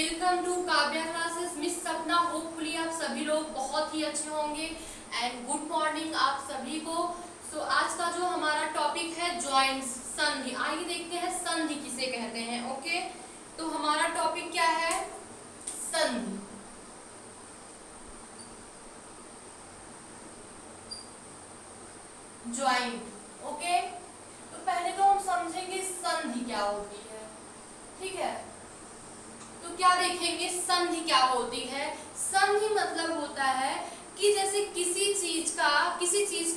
Welcome to Kavya classes. Miss Sapna, hopefully आप सभी लोग बहुत ही अच्छे होंगे एंड गुड मॉर्निंग आप सभी को। आज का जो हमारा टॉपिक है जॉइंट्स, संधि। आइए देखते हैं संधि किसे कहते हैं। ओके, तो हमारा टॉपिक क्या है? संधि। जॉइंट। ओके, तो पहले तो हम समझेंगे संधि क्या होती है। ठीक है, तो क्या देखेंगे संधि क्या होती है। संधि मतलब होता है कि जैसे किसी चीज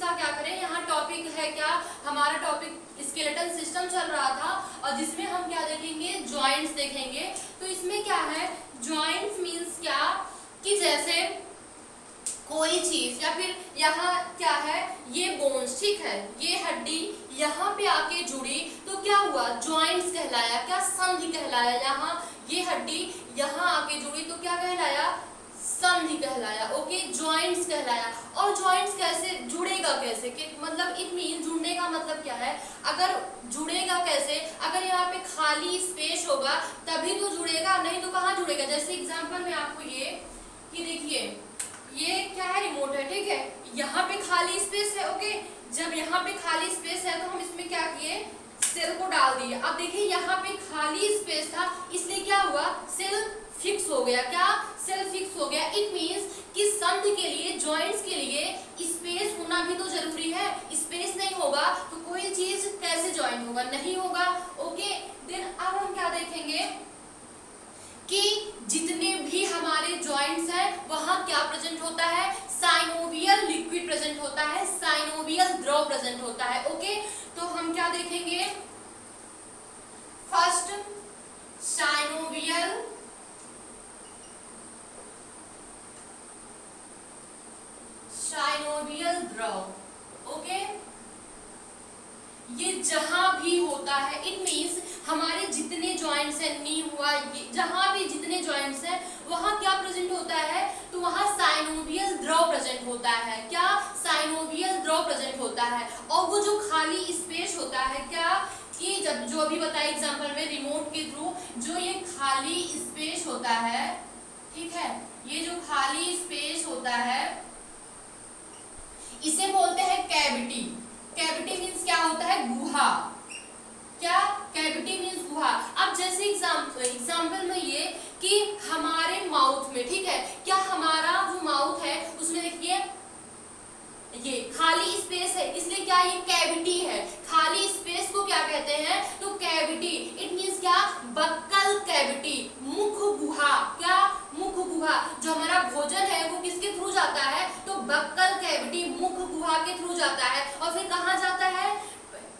का क्या करें। यहाँ टॉपिक है क्या, हमारा टॉपिक स्केलेटल सिस्टम चल रहा था और जिसमें हम क्या देखेंगे, जॉइंट्स देखेंगे। तो इसमें क्या है, जॉइंट्स मींस क्या कि जैसे कोई चीज या फिर यहाँ क्या है, ये बोन्स, ठीक है, ये हड्डी यहाँ पे आके जुड़ी तो क्या हुआ, जॉइंट्स कहलाया। क्या, संधि कहलाया। यहाँ ये हड्डी यहाँ आके जुड़ी तो क्या कहलाया, संधि कहलाया। ओके, जॉइंट्स कहलाया। और जॉइंट्स कैसे जुड़ेगा, कैसे कि मतलब इट मीन जुड़ने का मतलब क्या है, अगर जुड़ेगा कैसे, अगर यहाँ पे खाली स्पेस होगा तभी तो जुड़ेगा, नहीं तो कहाँ जुड़ेगा। जैसे एग्जांपल में आपको ये कि देखिए, ये क्या है, रिमोट है, ठीक है, यहाँ पे खाली स्पेस है। ओके, जब यहाँ पे खाली स्पेस है तो हम इसमें क्या किए, सेल को डाल दिए। अब देखिए यहाँ पे खाली स्पेस था इसलिए क्या हुआ, सेल फिक्स हो गया। क्या, सेल फिक्स हो गया। इट मींस कि संधि के लिए, जॉइंट्स के लिए स्पेस होना भी तो जरूरी है। स्पेस नहीं होगा तो कोई चीज कैसे जॉइंट होगा, नहीं होगा। ओके, देन अब हम क्या देखेंगे कि जितने भी हमारे जॉइंट्स हैं वहां क्या प्रेजेंट होता है, साइनोवियल लिक्विड प्रेजेंट होता है, साइनोवियल द्रव प्रेजेंट होता है। ओके, तो हम क्या देखेंगे, फर्स्ट साइनोवियल द्रव। ओके, ये जहां भी होता है, इट मींस हमारे जितने जॉइंट्स हैं, नी हुआ, ये जहां भी जितने जॉइंट्स हैं वहां क्या प्रेजेंट होता है, तो वहां साइनोवियल द्रव प्रेजेंट होता है। क्या, साइनोवियल द्रव प्रेजेंट होता है। और वो जो खाली स्पेस होता है, क्या कि जब जो अभी बताया एग्जांपल में रिमोट के थ्रू, जो ये खाली स्पेस होता है, ठीक है, ये जो खाली स्पेस होता है इसे बोलते हैं कैविटी। कैविटी मींस क्या होता है, गुहा। क्या, कैविटी मींस गुहा। अब जैसे एग्जाम्पल में ये कि हमारे माउथ में, ठीक है, क्या हमारा जो माउथ है उसमें देखिए ये खाली स्पेस है, इसलिए क्या, ये कैविटी है। खाली स्पेस को क्या कहते हैं, तो कैविटी। इट मींस क्या, बक्कल कैविटी, मुख गुहा। क्या, मुख गुहा। जो हमारा भोजन है वो किसके थ्रू जाता है, तो बक्कल कैविटी, मुख गुहा के थ्रू जाता है। और फिर कहाँ जाता है,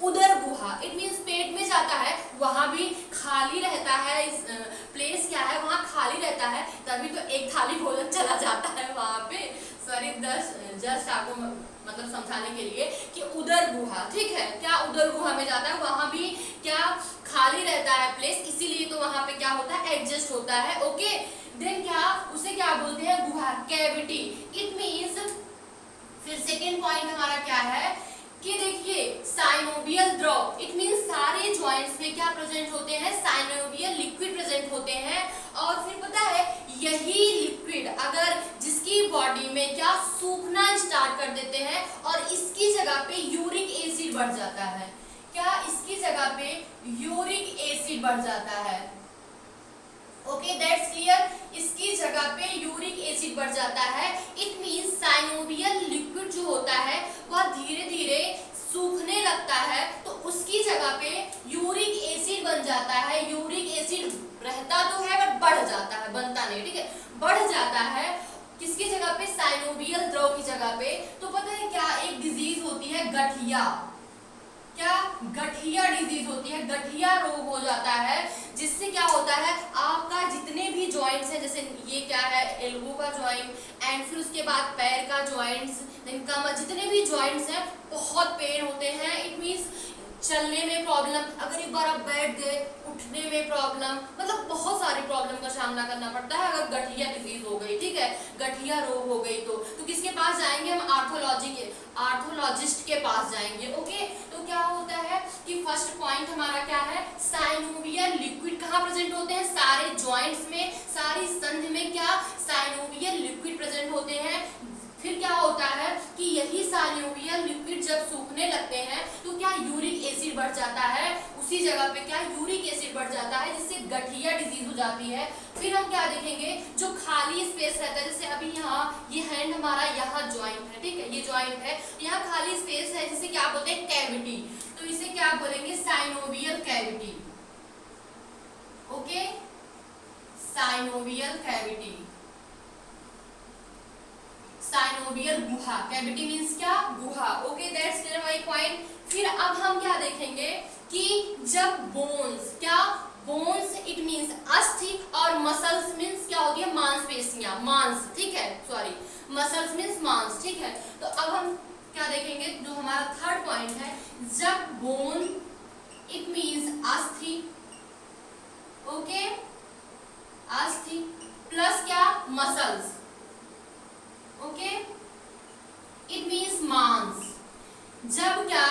उदर गुहा। इट मींस पेट में जाता है, वहां भी खाली रहता है। प्लेस क्या है, वहां खाली रहता है, तभी तो एक थाली भोजन चला जाता है वहां पे। सॉरी, जस्ट आपको मतलब समझाने के लिए कि उदर गुहा, ठीक है, क्या उदर गुहा में जाता है, वहां भी क्या खाली रहता है प्लेस, इसीलिए तो वहां पे क्या होता है, एडजस्ट होता है। ओके, देन क्या, उसे क्या बोलते हैं, गुहा, कैविटी। इट मींस, फिर सेकेंड पॉइंट हमारा क्या है कि देखिए साइनोवियल द्रव। इट मींस सारे जॉइंट्स में क्या प्रेजेंट होते हैं, साइनोवियल लिक्विड प्रेजेंट होते हैं। और फिर पता है यही लिक्विड अगर जिसकी बॉडी में क्या सूखना स्टार्ट कर देते हैं और इसकी जगह पे यूरिक एसिड बढ़ जाता है। क्या, इसकी जगह पे यूरिक एसिड बढ़ जाता है। Okay, that's clear. इसकी जगह पे यूरिक एसिड बढ़ जाता है। इट मींस साइनोवियल लिक्विड जो होता है वह धीरे धीरे सूखने लगता है, तो उसकी जगह पे यूरिक एसिड बन जाता है। यूरिक एसिड रहता तो है बट बढ़ जाता है, बनता नहीं, ठीक है, बढ़ जाता है। किसकी जगह पे, साइनोवियल द्रव की जगह पे। तो पता है क्या, एक डिजीज होती है गठिया। क्या, गठिया डिजीज होती है, गठिया रोग हो जाता है, जिससे क्या होता है, आपका जितने भी जॉइंट्स हैं, जैसे ये क्या है, एल्बो का जॉइंट एंड फिर उसके बाद पैर का जॉइंट्स, कमर, जितने भी जॉइंट्स हैं बहुत पेन होते हैं। इट मींस चलने में प्रॉब्लम, अगर एक बार आप बैठ गए उठने में प्रॉब्लम, मतलब बहुत सारी प्रॉब्लम का सामना करना पड़ता है अगर गठिया डिजीज हो गई, ठीक है, गठिया रोग हो गई। तो किसके पास जाएंगे हम, आर्थोलॉजिस्ट के पास जाएंगे। ओके, तो क्या होता है कि फर्स्ट पॉइंट हमारा क्या है, साइनोवियल लिक्विड कहाँ कहाँ प्रेजेंट होते हैं? सारे जॉइंट्स में, सारी संधि में क्या साइनोवियल लिक्विड प्रेजेंट होते हैं। फिर क्या होता है कि यही साइनोवियल लिक्विड जब सूखने लगते हैं तो क्या यूरिक एसिड बढ़ जाता है, उसी जगह पे क्या यूरिक एसिड बढ़ जाता है, जिससे गठिया डिजीज हो जाती है। फिर हम क्या देखेंगे, जो खाली स्पेस रहता है, जैसे अभी यहाँ ये हैंड हमारा यहाँ ज्वाइंट है, ठीक है, ये ज्वाइंट है, यहाँ खाली स्पेस है, जिसे क्या बोलते हैं? कैविटी। तो इसे क्या बोलेंगे? Synovial cavity. Okay, synovial cavity, synovial गुहा। कैविटी मींस क्या? गुहा। Okay, that's clear my point. फिर अब हम क्या देखेंगे कि जब बोन्स, क्या बोन्स इट मींस अस्थि, और मसल्स मींस क्या होती है? मांसपेशियां, मांस, ठीक है, सॉरी, मसल्स मींस मांस, ठीक है। तो अब हम क्या देखेंगे, जो हमारा थर्ड पॉइंट है, जब बोन इट मींस अस्थि, ओके, अस्थि प्लस क्या? मसल्स, ओके, इट मींस मांस। जब क्या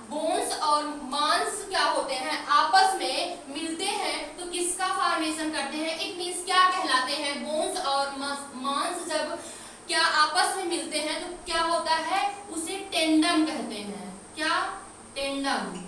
बोन्स और मांस क्या होते हैं? आपस में मिलते हैं तो किसका फॉर्मेशन करते हैं? इट मींस क्या कहलाते हैं? बोन्स और मांस जब क्या आपस में मिलते हैं तो क्या होता है? उसे टेंडम कहते हैं। क्या? टेंडम।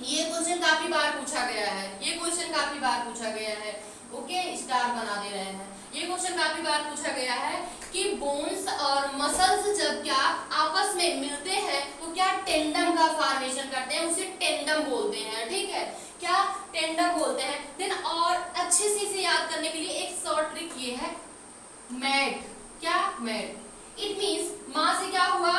ये क्वेश्चन काफी बार पूछा गया है, ये क्वेश्चन काफी बार पूछा गया है। ओके, स्टार बना दे रहे हैं। ये क्वेश्चन काफी बार पूछा गया है कि बोन्स और मसल्स जब क्या आपस में मिलते हैं तो क्या टेंडम का फॉर्मेशन करते हैं, उसे टेंडम बोलते हैं, ठीक है, क्या? टेंडम बोलते हैं। देन और अच्छे से इसे याद करने के लिए एक शॉर्ट ट्रिक ये है, मैट। क्या? मैट। इट मींस मां से क्या हुआ?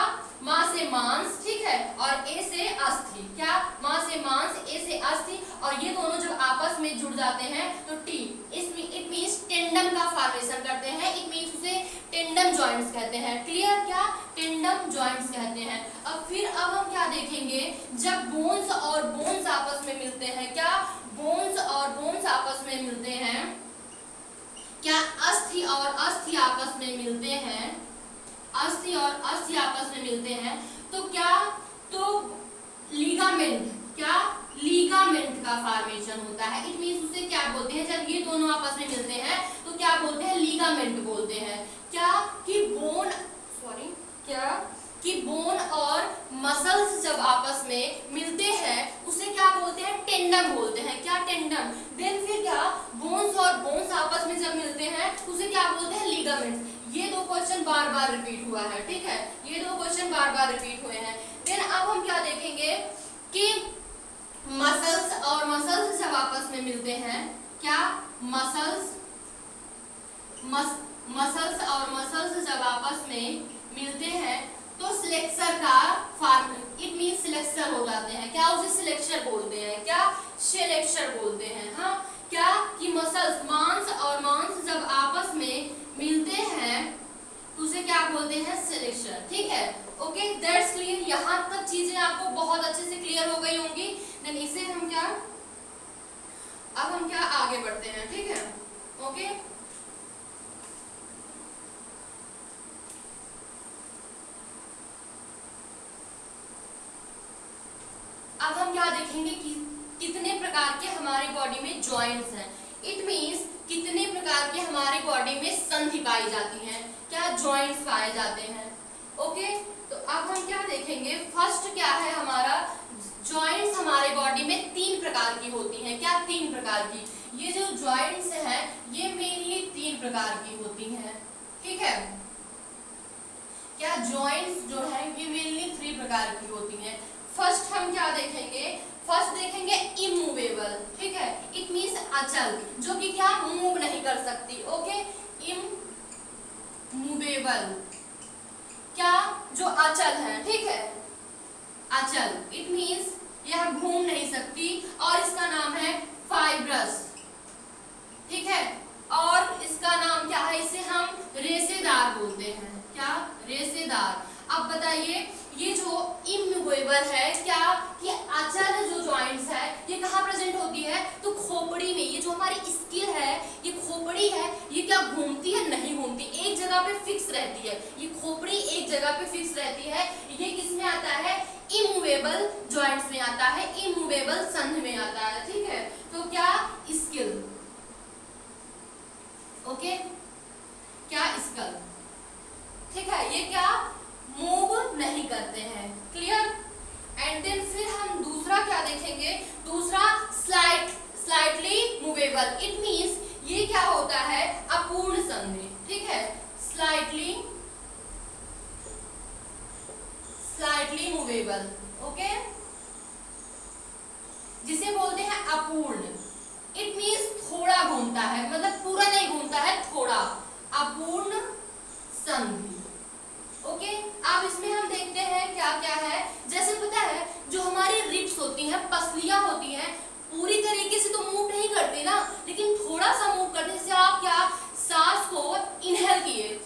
मां से मांस, ठीक है, और ए से अस्थि। क्या? मां से मांस, ए से अस्थि, और ये दोनों जब आपस में जुड़ जाते हैं तो टी, इट मींस टेंडम का फॉर्मेशन करते हैं। इट मींस उसे टेंडम जॉइंट्स कहते हैं। क्लियर? क्या? टेंडम जॉइंट्स कहते हैं। अब हम क्या देखेंगे, जब बोन्स और बोन्स आपस में मिलते हैं, क्या बोन्स और बोन्स आपस में मिलते हैं, क्या अस्थि और अस्थि आपस में मिलते हैं, अस्थि और अस्थि आपस में मिलते हैं तो क्या? तो लीगामेंट, क्या? लीगामेंट का फॉर्मेशन होता है। इट मींस उसे क्या बोलते हैं? जब ये दोनों आपस में मिलते हैं तो क्या बोलते हैं? लीगामेंट बोलते हैं। क्या? कि बोन, सॉरी, क्या कि बोन और मसल्स जब आपस में मिलते हैं उसे क्या बोलते हैं? टेंडम बोलते हैं। क्या? टेंडम। देन फिर क्या? बोन्स और बोन्स आपस में जब मिलते हैं उसे क्या बोलते हैं? लिगामेंट्स। ये दो क्वेश्चन बार बार रिपीट हुआ है, ठीक है, ये दो क्वेश्चन बार बार रिपीट हुए हैं। देन अब हम क्या देखेंगे कि मसल्स और मसल्स जब आपस में मिलते हैं, क्या मसल्स और मसल्स जब आपस में मिलते हैं तो सिलेक्शन का फॉर्म, इट मीन सिलेक्शन हो जाते हैं। क्या? उसे सिलेक्शन बोलते हैं। क्या? सिलेक्शन बोलते हैं। हाँ, क्या कि मसल्स, मांस और मांस जब आपस में मिलते हैं तो उसे क्या बोलते हैं? सिलेक्शन। ठीक है, ओके, दैट्स क्लियर। यहाँ तक चीजें आपको बहुत अच्छे से क्लियर हो गई होंगी। देन इसे हम क्या, अब हम क्या आगे बढ़ते हैं, ठीक है, ओके। अब हम क्या देखेंगे कि कितने प्रकार के हमारी बॉडी में जॉइंट्स हैं। इट मींस कितने प्रकार के हमारी बॉडी में संधि पाई जाती हैं, क्या जॉइंट्स पाए जाते हैं। ओके, तो अब हम क्या देखेंगे, फर्स्ट क्या है हमारा, जॉइंट्स हमारे बॉडी में 3 प्रकार की होती हैं। क्या? 3 प्रकार की। ये जो जॉइंट्स हैं ये मेनली 3 प्रकार की होती हैं, ठीक है। क्या? जॉइंट्स जो है ये मेनली 3 प्रकार की होती हैं। फर्स्ट हम क्या देखेंगे, फर्स्ट देखेंगे इमूवेबल, ठीक है, इट मींस अचल, जो कि क्या मूव नहीं कर सकती। ओके, इमूवेबल, क्या? जो अचल है, ठीक है, अचल, इट मींस यह घूम नहीं सकती और इसका नाम है फाइब्रस, ठीक है, और इसका नाम क्या है, इसे हम रेशेदार बोलते हैं। क्या? रेशेदार। अब बताइए ये जो इमूवेबल है, क्या कि अचल जो जॉइंट्स है ये कहाँ प्रेजेंट होती है, तो खोपड़ी में। ये जो हमारी स्किन है, ये खोपड़ी है, ये क्या घूमती है? नहीं घूमती, एक जगह पे फिक्स रहती है। ये खोपड़ी एक जगह पे फिक्स रहती है। ये किसमें आता है? इमूवेबल जॉइंट्स में आता है, इमूवेबल संधि में आता है, ठीक है। तो क्या? स्किल। जिसे बोलते हैं अपूर्ण। इट मीन्स थोड़ा घूमता है, मतलब पूरा नहीं घूमता है, थोड़ा, अपूर्ण संधि। ओके, अब इसमें हम देखते हैं क्या क्या है। जैसे पता है जो हमारी रिब्स होती हैं, पसलियां होती हैं, पूरी तरीके से तो मूव नहीं करती ना, लेकिन थोड़ा सा मूव करते। जैसे आप क्या सांस को इनहेल किए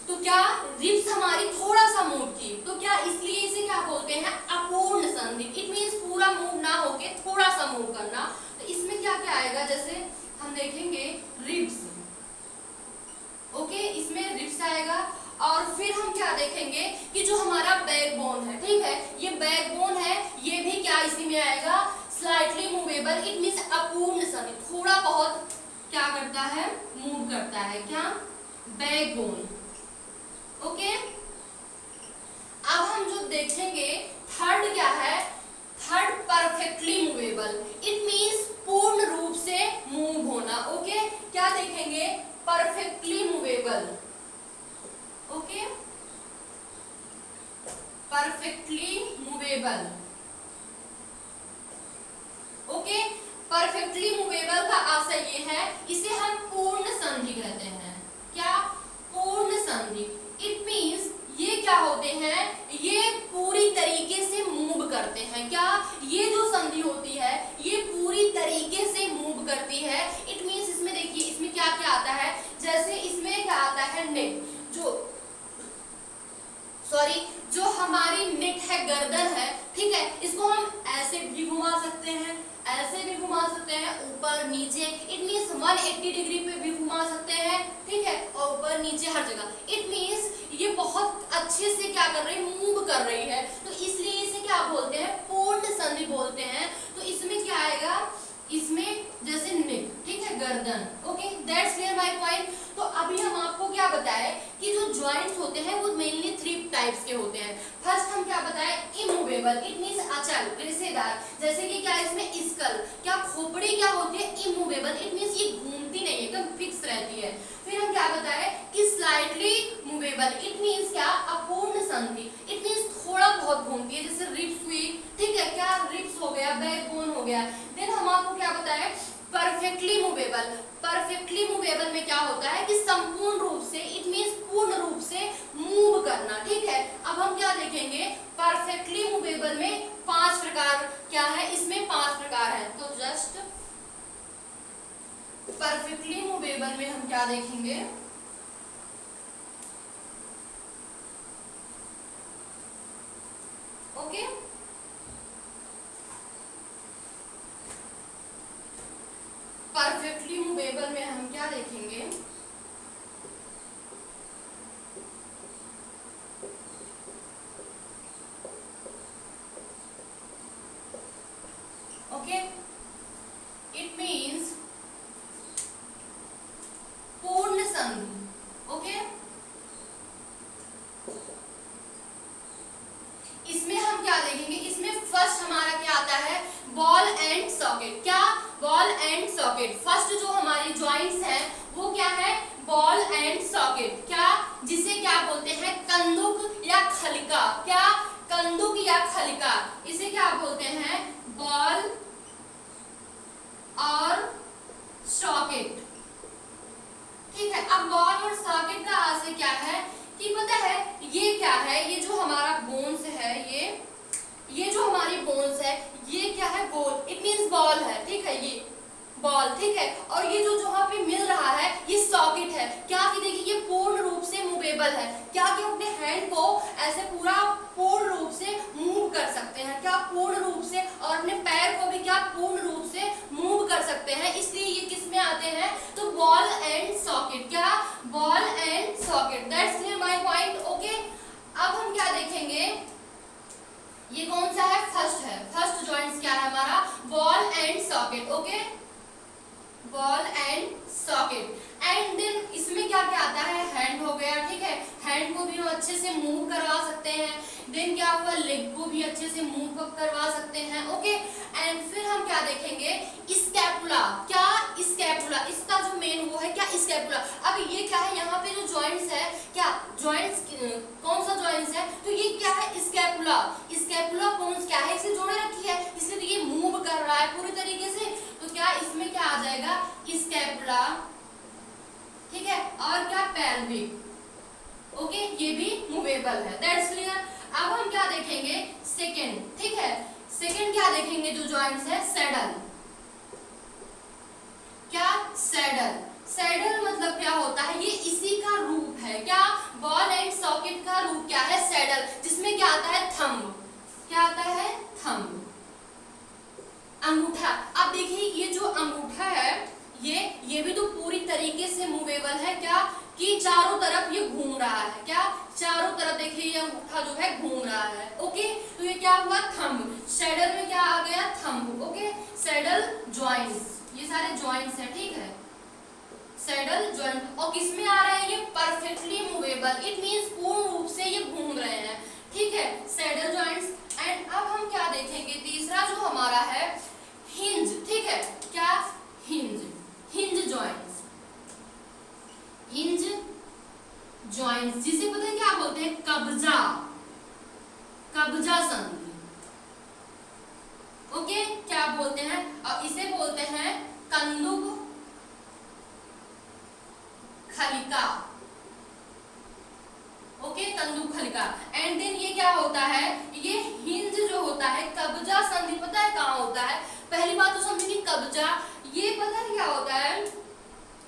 तो क्या रिब्स हमारी थोड़ा सा मूव की, तो क्या इसलिए इसे क्या बोलते हैं, अपूर्ण संधि। इट मीन्स पूरा मूव ना होके थोड़ा सा मूव करना। तो इसमें क्या क्या आएगा, जैसे हम देखेंगे रिब्स। ओके, इसमें रिब्स आएगा। और फिर हम क्या देखेंगे कि जो हमारा बैकबोन है, ठीक है, ये बैकबोन है, ये भी क्या इसी में आएगा, स्लाइटली मूवेबल। इट मीन्स अपूर्ण संधि, थोड़ा बहुत क्या करता है, मूव करता है, क्या, बैकबोन। ओके, अब हम जो देखेंगे थर्ड क्या है, third perfectly movable. It means पूर्ण रूप से मूव होना। ओके, क्या देखेंगे, perfectly movable. Okay, perfectly movable. Okay, perfectly movable का आशय ये है, इसे हम पूर्ण संधि कहते हैं। क्या, पूर्ण संधि। इट मीन्स ये क्या होते हैं, ये पूरी तरीके से मूव करते हैं। क्या, ये जो संधि होती है ये पूरी तरीके से मूव करती है। इट मीन्स इसमें देखिए, इसमें क्या क्या आता है, जैसे इसमें क्या आता है, नेक, जो हमारी नेक है, गर्दन है, ठीक है, इसको हम ऐसे भी घुमा सकते हैं, ऐसे भी घुमा सकते हैं, ऊपर नीचे। इट मीन्स 180 डिग्री पे भी घुमा सकते हैं, ठीक है, और ऊपर नीचे हर जगह। इट मीन्स ये बहुत अच्छे से क्या कर रही है, मूव कर रही है, तो इसलिए इसे क्या बोलते हैं, पूर्ण संधि बोलते हैं। तो इसमें क्या आएगा, इसमें जैसे नेक, ठीक है, गर्दन। Okay, that's clear my point. तो अभी हम आपको क्या बताएं कि जो जॉइंट्स होते हैं वो मेनली 3 टाइप्स के होते हैं। फर्स्ट हम क्या बताएं, इमूवेबल। इट मींस अचल, रिश्तेदार, जैसे कि क्या इसमें स्कल, क्या खोपड़ी क्या होती है, इमूवेबल। इट मींस ये घूमती नहीं है, एकदम फिक्स रहती है। फिर हम क्या बताएं कि स्लाइटली मूवेबल। इट मींस क्या, अपूर्ण संधि। इट मींस थोड़ा बहुत घूमती है, जैसे रिब्स हुई, ठीक है, क्या रिब्स हो गया, बैकबोन हो गया। देन हम आपको क्या बताएं, परफेक्टली मूवेबल। परफेक्टली मूवेबल में क्या होता है कि संपूर्ण रूप से, इट मींस पूर्ण रूप से मूव करना, ठीक है। अब हम क्या देखेंगे, परफेक्टली मूवेबल में 5 प्रकार क्या है, इसमें 5 प्रकार है। तो जस्ट परफेक्टली मूवेबल में हम क्या देखेंगे, ओके, परफेक्टली मूवेबल में हम क्या देखेंगे, ओके, इट मींस पूर्ण संधि। ओके, इसमें हम क्या देखेंगे, इसमें फर्स्ट हमारा क्या आता है, बॉल एंड सॉकेट। क्या, बॉल एंड सॉकेट। फर्स्ट जो हमारी जॉइंट्स हैं वो क्या है, बॉल एंड सॉकेट। क्या, जिसे क्या बोलते हैं, कंदुक या खलिका। क्या, कंदुक या खलिका, इसे क्या बोलते हैं, बॉल और सॉकेट, ठीक है। अब बॉल और सॉकेट का आशय क्या है कि पता है ये क्या है, ये जो हमारा बोन्स है, ये जो हमारी बोन्स है, ये क्या है, बॉल। इट मींस बॉल है, ठीक है, ये बॉल, ठीक है। और ये जो जहाँ पे मिल रहा है ये सॉकेट है। क्या कि देखिए ये पूर्ण रूप से मूवेबल है। क्या कि अपने हैंड को ऐसे पूरा पूर्ण रूप से मूव कर सकते हैं, क्या, पूर्ण रूप से, और अपने पैर को भी क्या, पूर्ण रूप से मूव कर सकते हैं। इसलिए ये किस में आते हैं, तो बॉल एंड सॉकेट। क्या, ball and socket. That's clear my point. Okay, अब हम क्या देखेंगे, ये कौन सा है, फर्स्ट है। फर्स्ट जॉइंट्स क्या है हमारा, ball and socket. Okay, ball and socket. And then इसमें क्या क्या आता है, हैंड हो गया, ठीक है, हैंड को भी हम अच्छे से मूव करवा सकते हैं। देन क्या हुआ, लेग को भी अच्छे से मूव करवा सकते हैं। ओके, एंड फिर हम क्या देखेंगे, स्कैपुला। क्या, स्कैपुला, इसका जो मेन वो है क्या, स्कैपुला। अब ये क्या है, यहाँ पे जो जॉइंट्स है, क्या जॉइंट्स, कौन सा जॉइंट्स है, तो ये क्या है, स्कैपुला। स्कैपुला बोन्स क्या है, इसे जोड़े रखी है, इसलिए ये मूव कर रहा है, और क्या पेल्विक, ओके ये भी मूवेबल है, दैट्स क्लियर। अब हम क्या देखेंगे सेकंड, ठीक है, सेकंड क्या देखेंगे जो जॉइंट्स है, सैडल। क्या सैडल, सैडल मतलब क्या होता है, ये इसी का रूप है, क्या बॉल एंड सॉकेट का रूप क्या है, सैडल, जिसमें क्या आता है थंब, क्या आता है थंब, अंगूठा। अब देखिए ये जो अंगूठा है ये भी तो पूरी तरीके से मूवेबल है, क्या कि चारों तरफ ये घूम रहा है, क्या चारों तरफ देखिए ये अंगूठा जो है घूम रहा है, ओके। तो ये क्या हुआ थंब, सैडल में क्या आ गया थंब, ओके। सैडल जॉइंट्स, ये सारे जॉइंट्स हैं, ठीक है, सैडल जॉइंट। और किसमें आ रहे हैं ये, परफेक्टली मूवेबल, इट मींस पूर्ण रूप से ये घूम रहे हैं, ठीक है, सैडल जॉइंट्स। एंड अब हम क्या देखेंगे, तीसरा जो हमारा है हिंज, ठीक है, क्या hinge, hinge joints, hinge joints जिसे पता है क्या बोलते हैं, कब्जा, कब्जा संधि, ओके, क्या बोलते हैं, और इसे बोलते हैं कंदुक खलिका, ओके, कंदुक खलिका। एंड देन ये क्या होता है, ये हिंज जो होता है, कब्जा संधि पता है कहाँ होता है, पहली बात तो समझेंगे कब्जा, ये पता है क्या होता है,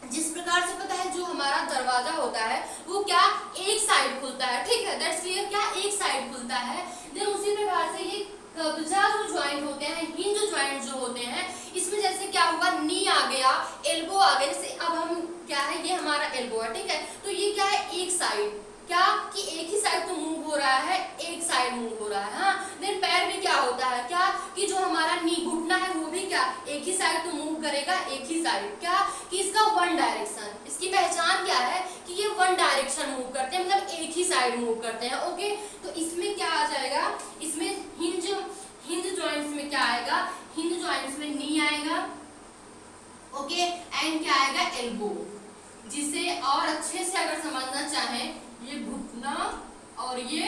जिस प्रकार से पता है जो हमारा दरवाजा होता है वो क्या एक साइड खुलता है, ठीक है, दैट्स क्लियर, क्या एक साइड खुलता है, देन उसी प्रकार से ये कब्जा जो ज्वाइंट होते हैं, हिंज ज्वाइंट जो होते हैं, इसमें जैसे क्या हुआ, नी आ गया, एल्बो आ गया, जैसे अब हम क्या है, ये हमारा एल्बो है, ठीक है, तो ये क्या है एक साइड, क्या कि एक ही साइड तो मूव हो रहा है, एक साइड मूव हो रहा है, हाँ। देन पैर में क्या होता है, क्या कि जो हमारा नी घुटना है वो भी क्या एक ही साइड तो मूव करेगा, एक ही साइड, क्या कि इसका वन डायरेक्शन, इसकी पहचान क्या है कि ये वन डायरेक्शन मूव करते हैं, मतलब एक ही साइड मूव करते हैं, ओके। तो इसमें क्या आ जाएगा, इसमें हिंज, हिंज जॉइंट्स में क्या आएगा, हिंज जॉइंट्स में नी आएगा, ओके, एंड क्या आएगा एल्बो, जिसे और अच्छे से अगर समझना चाहें, ये घुटना और ये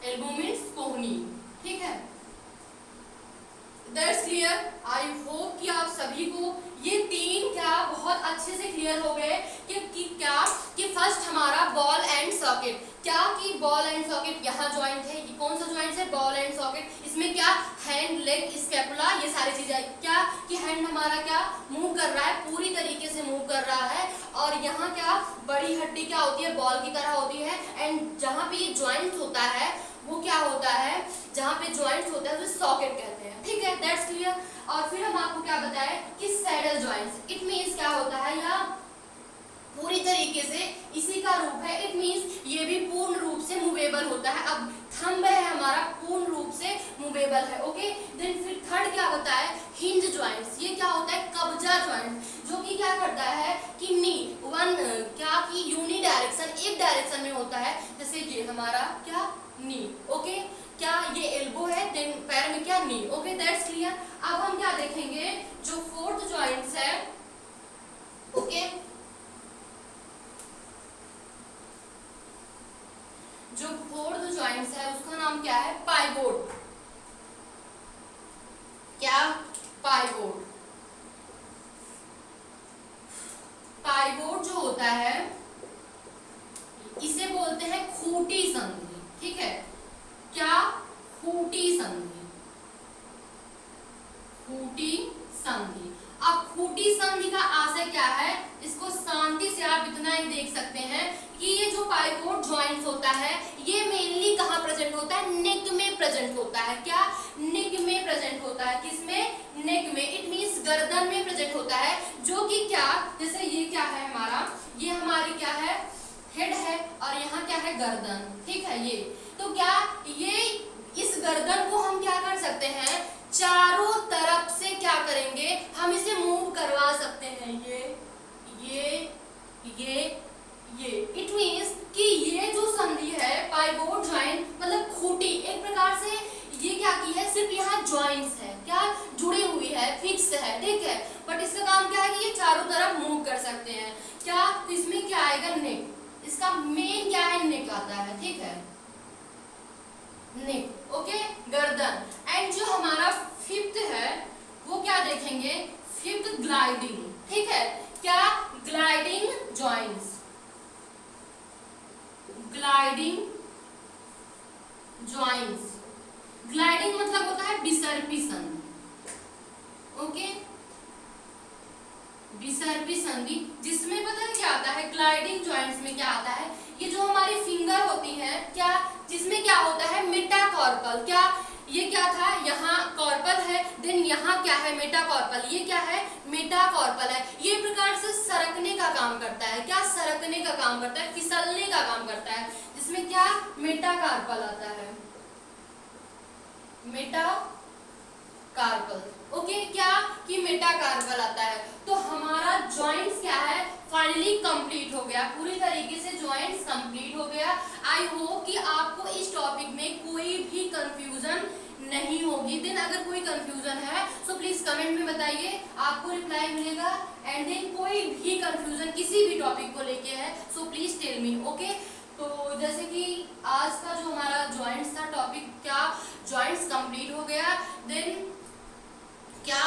एल्बो मीन्स कोहनी, ठीक है, दैट्स क्लियर। आई होप कि आप सभी को ये तीन क्या बहुत अच्छे से क्लियर हो गए कि क्या कि फर्स्ट हमारा बॉल एंड सॉकेट, क्या कि बॉल एंड सॉकेट यहाँ ज्वाइंट है, ये कौन सा ज्वाइंट है, बॉल एंड सॉकेट, इसमें क्या हैंड, लेग, स्कैपुला, ये सारी चीजें, क्या कि हैंड हमारा क्या मूव कर रहा है, पूरी तरीके से मूव कर रहा है, और यहाँ क्या बड़ी हड्डी क्या होती है, बॉल की तरह होती है, एंड जहाँ पे ये ज्वाइंट होता है वो क्या होता है, जहाँ पे ज्वाइंट्स होता है उसे सॉकेट कहते हैं, ठीक है, दैट्स क्लियर। और फिर हम आपको क्या बताएं कि सैडल जॉइंट्स, इट मींस क्या होता है, या पूरी तरीके से इसी का रूप है, इट मींस ये भी पूर्ण रूप से मूवेबल होता है। अब थंब है हमारा पूर्ण रूप से मूवेबल है, ओके। देन फिर थर्ड क्या होता है, हिंज जॉइंट्स, ये क्या होता है, कब्जा जॉइंट, जो कि क्या करता है कि नी वन क्या कि यूनि डायरेक्शन, एक डायरेक्शन में होता है, जैसे ये हमारा क्या नी, ओके, क्या ये एल्बो है, देन पैर में क्या नी, ओके, दैट्स क्लियर। अब हम क्या देखेंगे, जो फोर्थ जॉइंट्स है, ओके, जो फोर्थ जॉइंट्स है उसका नाम क्या है, पाइवोट, क्या पाइवोट, पाइवोट जो होता है इसे बोलते हैं खूंटी संधि, ठीक है, क्या खूंटी संधि, खूंटी संधि। अब खूंटी संधि का आशय क्या है, इसको शांति से आप इतना ही देख सकते हैं कि ये जो पाइवोट जॉइंट्स होता है ये मेनली कहाँ प्रेजेंट होता है, नेक में प्रेजेंट होता है, क्या नेक में प्रेजेंट होता है, किसमें, नेक में, इट मींस गर्दन में प्रेजेंट होता है, जो कि क्या, जैसे ये क्या है हमारा, ये हमारी क्या है हेड है, और यहाँ क्या है गर्दन, ठीक है, ये तो क्या ये इस गर्दन को हम क्या कर सकते हैं, चारों तरफ से क्या करेंगे, हम इसे मूव करवा सकते हैं, ये इट मींस कि ये जो संधि है पाइवोट जॉइंट मतलब खूंटी, एक प्रकार से ये क्या की है, सिर्फ यहाँ जॉइंट्स है, क्या जुड़ी हुई है, फिक्स है, ठीक है, बट इसका काम क्या है कि ये चारों तरफ मूव कर सकते हैं, क्या, तो इसमें क्या आएगा, नेक, इसका मेन क्या है, नेक आता है, ठीक है, नेक, ओके, गर्दन। एंड जो हमारा फिफ्थ है वो क्या देखेंगे, फिफ्थ ग्लाइडिंग, ठीक है, क्या ग्लाइडिंग जॉइंट्स, विसर्पी संधि, जिसमें पता है क्या आता है, ग्लाइडिंग जॉइंट्स में क्या आता है, ये जो हमारी फिंगर होती है क्या, जिसमें क्या होता है मेटाकार्पल, क्या ये क्या था, यहाँ कॉर्पल है, देन यहाँ क्या है मेटाकार्पल, ये क्या है मेटाकार्पल है। ये प्रकार से सरकने का काम करता है, क्या सरकने का काम करता है, फिसलने का काम करता है, जिसमें क्या मेटाकार्पल आता है, मेटाकार्पल। ओके, क्या कि मेटाकार्पल आता है। तो हमारा जॉइंट्स क्या है, फाइनली कंप्लीट हो गया, पूरी तरीके से जॉइंट्स कंप्लीट हो गया। आई होप कि आपको इस टॉपिक में कोई भी कंफ्यूजन नहीं होगी। देन अगर कोई कंफ्यूजन है तो प्लीज कमेंट में बताइए, आपको रिप्लाई मिलेगा। एंड देन कोई भी कंफ्यूजन किसी भी टॉपिक को लेके है so please tell me. Okay, तो जैसे कि आज का जो हमारा जॉइंट्स था टॉपिक, क्या जॉइंट्स कंप्लीट हो गया। देन क्या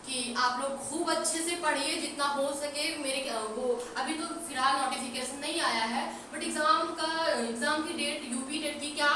कि आप लोग खूब अच्छे से पढ़िए जितना हो सके। मेरे वो अभी तो फिलहाल नोटिफिकेशन नहीं आया है, बट एग्जाम की डेट यूपी डेट की क्या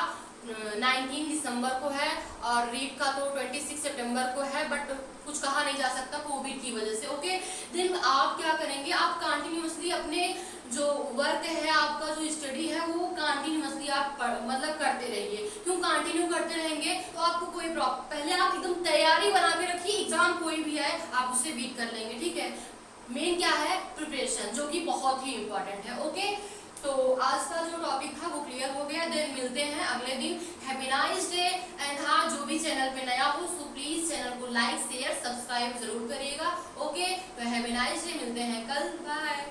19 दिसंबर को है और रीट का तो 26 सितंबर को है, बट कुछ कहा नहीं जा सकता कोविड की वजह से। ओके, देन आप क्या करेंगे, आप कंटिन्यूअसली अपने जो वर्क है, आपका जो स्टडी है वो कंटिन्यूअसली आप मतलब करते रहिए। क्यों कंटिन्यू करते रहेंगे तो आपको कोई प्रॉब्लम, पहले आप एकदम तैयारी बना के रखिए, एग्जाम कोई भी है आप उसे बीट कर लेंगे। ठीक है, मेन क्या है प्रिपरेशन, जो कि बहुत ही इंपॉर्टेंट है। ओके, तो आज का जो टॉपिक था वो क्लियर हो गया। देन मिलते हैं अगले दिन। Happy nice day. एंड हाँ, जो भी चैनल पे नया हो सो प्लीज चैनल को लाइक शेयर सब्सक्राइब जरूर करिएगा। ओके, तो हैप्पी नाइस डे, मिलते हैं कल, बाय।